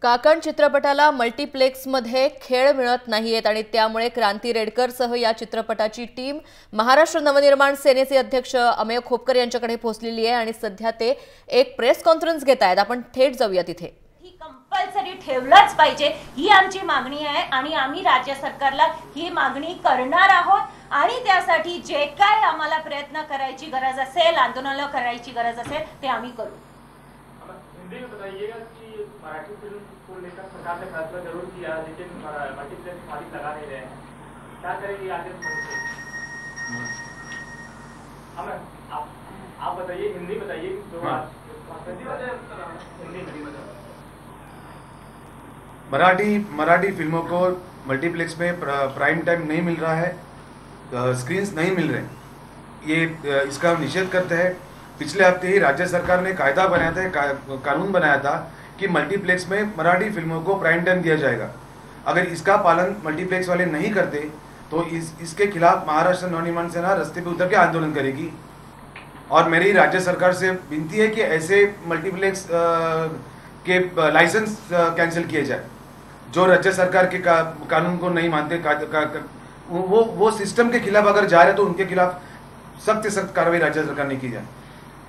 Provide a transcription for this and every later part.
काकण चित्रपटाला मल्टीप्लेक्समध्ये खेळ मिळत नाहीयेत आणि त्यामुळे क्रांती रेडकरसह या चित्रपटाची टीम महाराष्ट्र नवनिर्माण सेनेचे अध्यक्ष अमेय खोपकर यांच्याकडे पोहोचलेली आहे आणि सध्या ते एक प्रेस कॉन्फरन्स घेत आहेत। आपण थेट जाऊया तिथे। ही कंपल्सरी ठेवलाच पाहिजे ही आमची मागणी आहे आणि आम्ही राज्य सरकारला ही मागणी करणार आहोत आणि त्यासाठी जे काय आम्हाला प्रयत्न करायची गरज असेल, आंदोलन करायची गरज असेल ते आम्ही करू। हिंदी में बताइएगा कि मराठी फिल्म को लेकर सरकार ने फैसला जरूर किया लेकिन मल्टीप्लेक्स मालिक लगा नहीं रहे हैं, क्या करेंगे आगे? आप बताइए, हिंदी बताइए जो मराठी फिल्मों को मल्टीप्लेक्स में प्राइम टाइम नहीं मिल रहा है, स्क्रीन्स नहीं मिल रहे, ये इसका निषेध करते हैं। पिछले हफ्ते ही राज्य सरकार ने कायदा बनाया था, कानून बनाया था कि मल्टीप्लेक्स में मराठी फिल्मों को प्राइम टाइम दिया जाएगा। अगर इसका पालन मल्टीप्लेक्स वाले नहीं करते तो इसके खिलाफ महाराष्ट्र नवनिर्माण सेना रास्ते पे उतर के आंदोलन करेगी। और मेरी राज्य सरकार से विनती है कि ऐसे मल्टीप्लेक्स के लाइसेंस कैंसिल किए जाए जो राज्य सरकार के कानून को नहीं मानते। वो सिस्टम के खिलाफ अगर जा रहे तो उनके खिलाफ सख्त से सख्त कार्रवाई राज्य सरकार ने की जाए,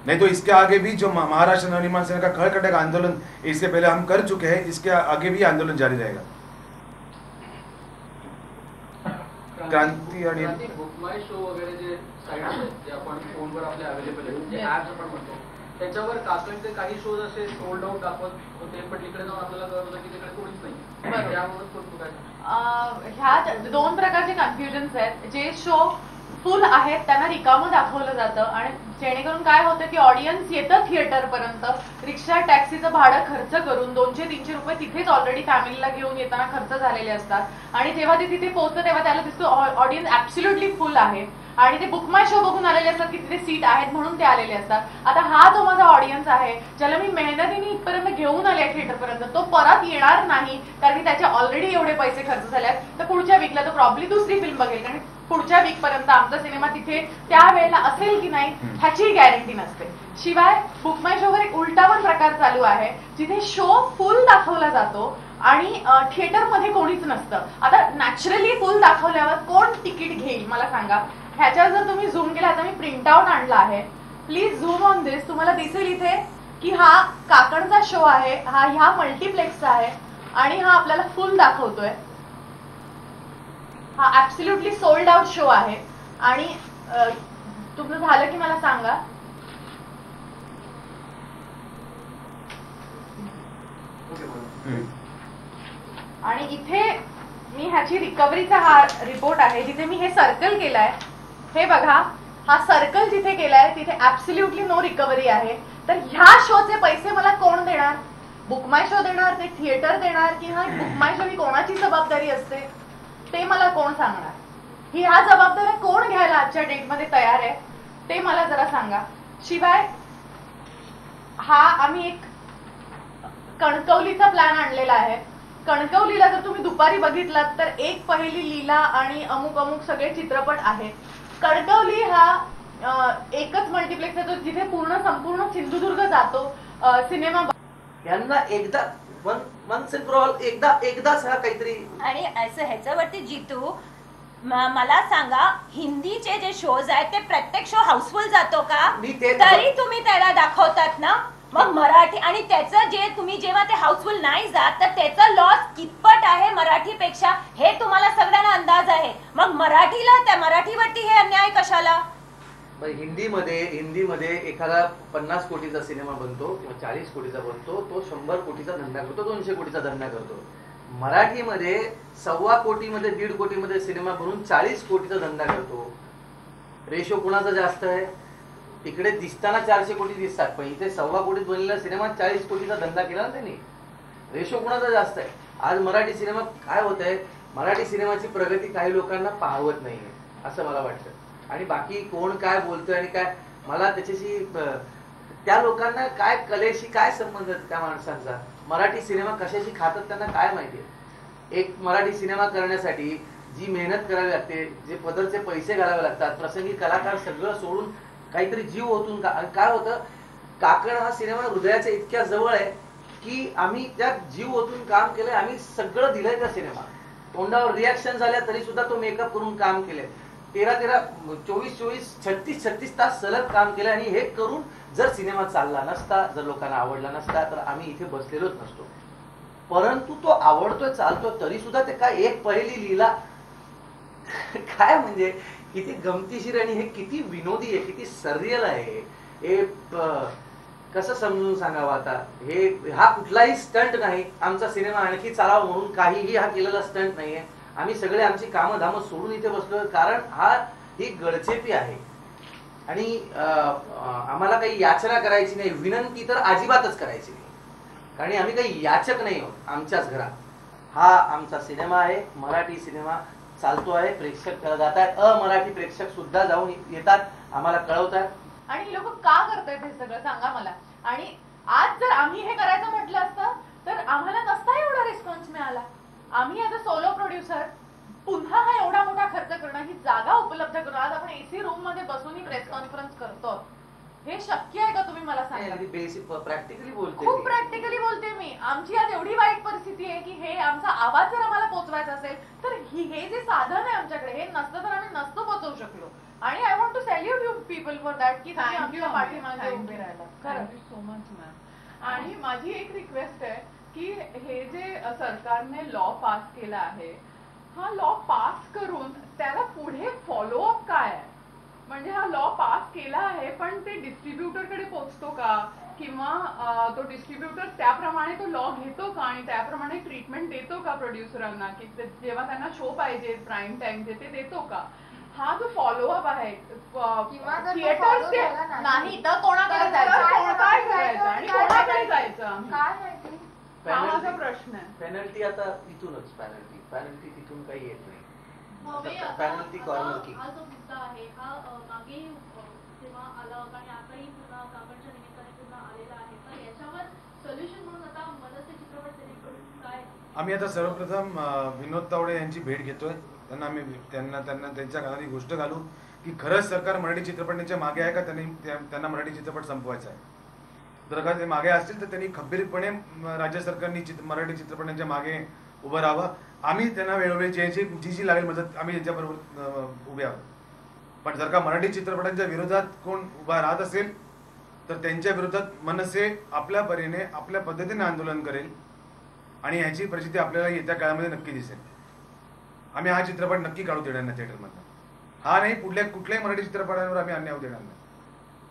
नहीं तो इसके आगे भी जो महाराष्ट्र नवनिर्माण सेना का खड़ कटे का आंदोलन इससे पहले हम कर चुके हैं, इसके आगे भी आंदोलन जारी रहेगा। क्रांती आणि बुकमाय शो वगैरे जे साइट्स आहेत जे आपण फोनवर आपल्या अवेलेबल आहेत, जे ॲप्स आपण म्हणतो, त्याच्यावर काकणचे काही शोज असे सोल्ड आउट दाखवत होते, पण तिकडे जाऊन आपल्याला कळत होतं की तिकडे कोणीच नाही। त्यामुळे ह्या दोन प्रकारचे कन्फ्युजन्स आहेत। जे शो फुल आहेत त्यांना रिकामं दाखवलं जातं आणि जेणेकरून काय होतं की ऑडियन्स येतं थिएटर पर्यंत, रिक्षा टॅक्सीचं भाडं खर्च करून 200-300 रुपये तिथेच ऑलरेडी फॅमिलीला घेऊन येताना खर्च झालेले असतात आणि जेव्हा ते तिथे पोहोचतं तेव्हा त्याला दिसतो ऑडियन्स ऍब्सोल्युटली फुल आहे आणि ते बुकमाय शो बघून आलेले असतात की तिथे सीट आहेत म्हणून ते आलेले असतात। आता हा जो माझा ऑडियन्स आहे ज्याला मी मेहनतीने इथपर्यंत घेऊन आले थिएटरपर्यंत, तो परत येणार नाही कारण की त्याचे ऑलरेडी एवढे पैसे खर्च झाले आहेत। तर पुढच्या वीकला तो प्रॉब्ली दुसरी फिल्म बघेल कारण पुढच्या वीक पर्यंत आमचा सिनेमा तिथे त्यावेळेला असेल की नाही ह्याची गॅरंटी नसते। शिवाय बुकमाय शोवर एक उलटा पण प्रकार चालू आहे जिथे शो फुल दाखवला जातो आणि थिएटरमध्ये कोणीच नसतं। आता नॅचरली फुल दाखवल्यावर कोण तिकीट घेईल मला सांगा? ह्याच्यावर जर तुम्ही झूम केला, आता मी प्रिंट आउट आणला आहे, प्लीज झूम ऑन दिस, तुम्हाला दिसेल इथे की हा काकणचा शो आहे, हा ह्या मल्टीप्लेक्सचा आहे आणि हा आपल्याला फुल दाखवतोय। हा ऍब्सोल्युटली सोल्ड आउट शो आहे आणि तुमचं झालं की मला सांगा। आणि इथे मी ह्याची रिकव्हरीचा हा रिपोर्ट आहे जिथे मी हे सर्कल केलाय, हे बघा, हा सर्कल जिथे केलाय तिथे ऍब्सोल्युटली नो रिकव्हरी आहे। तर ह्या शोचे पैसे मला कोण देणार? बुकमाय शो देणार, ते थिएटर देणार की हा बुकमाय शो ही कोणाची जबाबदारी असते ते मला कोण सांगणार? ही ह्या जबाबदाऱ्या कोण घ्यायला आजच्या डेटमध्ये तयार आहे ते मला जरा सांगा। शिवाय हा आम्ही एक कणकवलीचा प्लॅन आणलेला आहे। कणकवलीला जर तुम्ही दुपारी बघितलात तर एक पहिली लीला आणि अमुक अमुक सगळे चित्रपट आहेत। कणकवली हा एकच मल्टीप्लेक्स आहे तो जिथे संपूर्ण सिंधुदुर्ग जातो सिनेमा। यांना एकदा वन्स अँड फॉर ऑल एकदाच हा काहीतरी आणि असं ह्याच्यावरती जितू मला सांगा, हिंदीचे जे शोज आहेत ते प्रत्येक शो हाऊसफुल जातो का? तरी तुम्ही त्याला दाखवतात ना। मग मराठी आणि त्याचं जे तुम्ही जेव्हा ते हाऊसफुल नाही जात तर त्याचा लॉस कितपट आहे मराठीपेक्षा हे तुम्हाला सगळ्यांना अंदाज आहे। मग मराठीला त्या मराठीवरती हे अन्याय कशाला? हिंदीमध्ये एखादा 50 कोटीचा सिनेमा बनतो किंवा 40 कोटीचा बनतो, तो 100 कोटीचा धंदा करतो, 200 कोटीचा धंदा करतो। मराठीमध्ये 1.25 कोटीमध्ये 1.5 कोटीमध्ये सिनेमा बनवून 40 कोटीचा धंदा करतो। रेशो कुणाचा जास्त आहे? तिकडे दिसताना 400 कोटी दिसतात, पण इथे 1.25 कोटीत बनलेला सिनेमा 40 कोटीचा धंदा केला ना त्यांनी। रेशो कुणाचा जास्त आहे? आज मराठी सिनेमा काय होत आहे, मराठी सिनेमाची प्रगती काही लोकांना पाहवत नाहीये असं मला वाटतं। आणि बाकी कोण काय बोलतोय आणि काय, मला त्याच्याशी त्या लोकांना काय कलेशी काय संबंध त्या माणसांचा? मराठी सिनेमा कशाशी खातात त्यांना काय माहितीये? एक मराठी सिनेमा करण्यासाठी जी मेहनत करावी लागते, जे पदरचे पैसे घालावे लागतात, प्रसंगी कलाकार सगळं सोडून काहीतरी जीव ओतून काय होतं, काकण हा सिनेमा हृदयाच्या इतक्या जवळ आहे की आम्ही त्यात जीव ओतून काम केलंय, आम्ही सगळं दिलंय त्या सिनेमात. तोंडावर रिॲक्शन झाल्या तरी सुद्धा तो मेकअप करून काम केलंय. 13 24 36 तास सलग काम केलंय. आणि हे करून जर सिनेमा चालला नसता, जर लोकांना आवडला नसता, तर आम्ही इथे बसलेलोच नसतो. परंतु तो आवडतोय, चालतोय, तरी सुद्धा ते काय एक पहिली लीला काय म्हणजे किती गमतीशीर आणि हे किती विनोदी आहे, किती सर्रियल आहे. हे कसं समजून सांगावं आता. हा कुठलाही स्टंट नाही. आमचा सिनेमा आणखी चालावा म्हणून काहीही हा केलेला स्टंट नाहीये. आम्ही सगळे आमची कामं धामं सोडून इथे बसलोय, कारण ही गडचेपी आहे. आणि आम्हाला काही याचना करायची नाही, विनंती तर अजिबातच करायची नाही, कारण आम्ही काही याचक नाही आहोत. आमच्याच घरात हा आमचा सिनेमा आहे, मराठी सिनेमा चालतो आहे, प्रेक्षक जात आहेत, अमराठी प्रेक्षक सुद्धा जाऊन येतात, आम्हाला कळवतात. आणि लोक का करतायत हे सगळं सांगा मला. आणि आज जर आम्ही हे करायचं म्हटलं असतं तर आम्हाला नसता एवढा रिस्पॉन्स मिळाला. आम्ही ॲज अ सोलो प्रोड्युसर पुन्हा हा एवढा मोठा खर्च करणं, ही जागा उपलब्ध करणं, आज आपण एसी रूम मध्ये बसून ही प्रेस कॉन्फरन्स करतो, हे शक्य आहे का तुम्ही मला सांगा. बेसिक प्रॅक्टिकली बोलते, खूप प्रॅक्टिकली बोलते मी. आमची आज एवढी वाईट परिस्थिती आहे की हे आमचा आवाज जर आम्हाला पोहोचवायचा असेल तर हे जे साधन आहे आमच्याकडे, हे नसतं तर आम्ही नसतो पोहोचवू शकलो. आणि I want to salute you people for that की तुम्ही आमच्या पाठीमागे उभे राहिला. Thank you so much ma'am. आणि माझी एक रिक्वेस्ट आहे की हे जे सरकारने लॉ पास केला आहे, हा लॉ पास करून त्याला पुढे फॉलोअप काय आहे. म्हणजे हा लॉ पास केला आहे पण ते डिस्ट्रीब्युटरकडे पोहोचतो का, किंवा तो डिस्ट्रीब्युटर त्याप्रमाणे तो लॉ घेतो का आणि त्याप्रमाणे ट्रीटमेंट देतो का प्रोड्युसरांना, की जेव्हा त्यांना शो पाहिजे प्राईम टाइमचे ते देतो का. हा जो फॉलोअप आहे थिएटर नाही तर कोणाकडे जायचं, काय करायचं आणि कोणाकडे जायचं, काय माहिती, हा माझा प्रश्न आहे. पेनल्टी आता इथूनच, पेनल्टी तिथून काही येत नाही. पेनल्टी कॉर्नर की हा जो मुद्दा आहे हा मागे जेव्हा आला होता आणि आताही पुन्हा कापडच्या निमित्ताने पुन्हा आलेला आहे, तर याच्यावर सोल्युशन म्हणून आता मनसे चित्रपट सेनेकडून काय. आम्ही आता सर्वप्रथम विनोद तावडे यांची भेट घेतोय. त्यांना त्यांच्या कानात ही गोष्ट घालू की खरंच सरकार मराठी चित्रपटांच्या मागे आहे का, त्यांना मराठी चित्रपट संपवायचा आहे. जर का ते मागे असतील तर त्यांनी खंबीरपणे राज्य सरकारने मराठी चित्रपटांच्या मागे उभं राहावं. आम्ही त्यांना वेळोवेळी जी लागेल मदत आम्ही त्यांच्याबरोबर उभे आहोत. पण जर का मराठी चित्रपटांच्या विरोधात कोण उभा राहत असेल तर त्यांच्या विरोधात मनसे आपल्या परीने आपल्या पद्धतीने आंदोलन करेल आणि याची परिस्थिती आपल्याला येत्या काळामध्ये नक्की दिसेल. आम्ही हा चित्रपट नक्की काढू देणार नाही थिएटरमधून. हा नाही कुठल्याही मराठी चित्रपटांवर आम्ही अन्याय होऊ देणार नाही.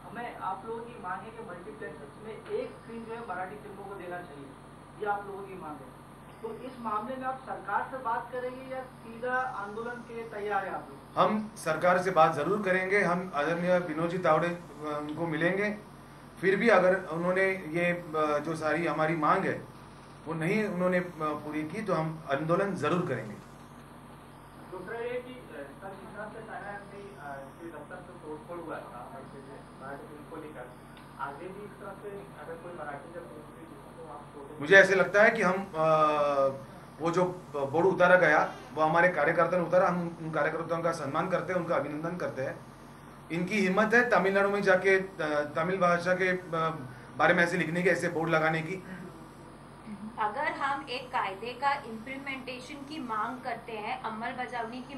हमें आप लोगों की मांग है कि मल्टीप्लेक्स में एक स्क्रीन जो है मराठी फिल्मों को देना चाहिए, ये आप लोगों की मांग है. तो इस मामले में आप सरकार से बात करेंगे या सीधा आंदोलन के लिए तैयार है आप लोग? हम सरकार से बात जरूर करेंगे. हम आदरणीय विनोद जी तावड़े उनको मिलेंगे. फिर भी अगर उन्होंने ये जो सारी हमारी मांग है वो नहीं उन्होंने पूरी की तो हम आंदोलन जरूर करेंगे. दूसरा ये कि कल जिस से सारा के दफ्तर से तोड़फोड़ हुआ था मराठी फिल्म को लेकर, आगे भी इस तरह से अगर कोई मराठी जब तो आप मुझे ऐसे लगता है कि हम वो जो बोर्ड उतारा गया वो हमारे कार्यकर्ता ने उतारा. हम उन कार्यकर्ताओं का सम्मान करते हैं, उनका अभिनंदन करते हैं. इनकी हिम्मत है तमिलनाडु में जाके तमिल भाषा के बारे में ऐसे लिखने की, ऐसे बोर्ड लगाने की. अगर हम एक कायदे का इम्प्लीमेंटेशन की मांग करते हैं, अंमलबजावनी की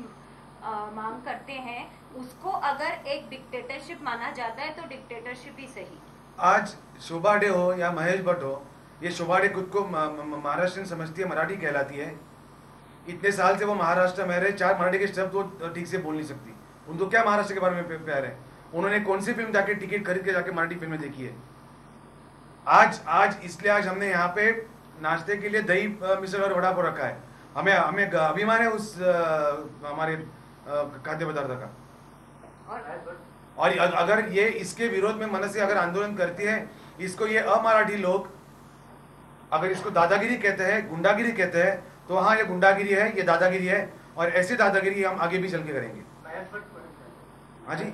मांग करते हैं, उसको अगर एक डिक्टेटरशिप माना जाता है तो डिक्टेटरशिप ही सही. आज शोभा डे हो या महेश भट्ट हो, ये शोभा डे खुद को महाराष्ट्र समझती है, मराठी कहलाती है. इतने साल से वो महाराष्ट्र में रहे, 4 मराठी के शब्द वो ठीक से बोल नहीं सकती. उनको क्या महाराष्ट्र के बारे में प्यार है? उन्होंने कौन सी फिल्म जाके टिकट खरीद के जाके मराठी फिल्में देखी है? आज इसलिए आज हमने यहाँ पे नाश्ते के लिए दही मिसल और वड़ा पाव रखा है. हमें अभिमान है उस हमारे खाद्य पदार्थ का. और अगर ये इसके विरोध में मनसे अगर आंदोलन करती है, इसको ये अमराठी लोग अगर इसको दादागिरी कहते हैं, गुंडागिरी कहते हैं, तो हाँ ये गुंडागिरी है, ये दादागिरी है. और ऐसी दादागिरी हम आगे भी चल के करेंगे. हाँ जी,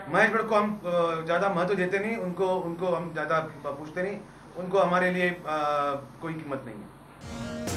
महेश भट्ट को हम ज्यादा महत्व देते नहीं, उनको हम ज्यादा पूछते नहीं. उनको हमारे लिए कोई कीमत नहीं है.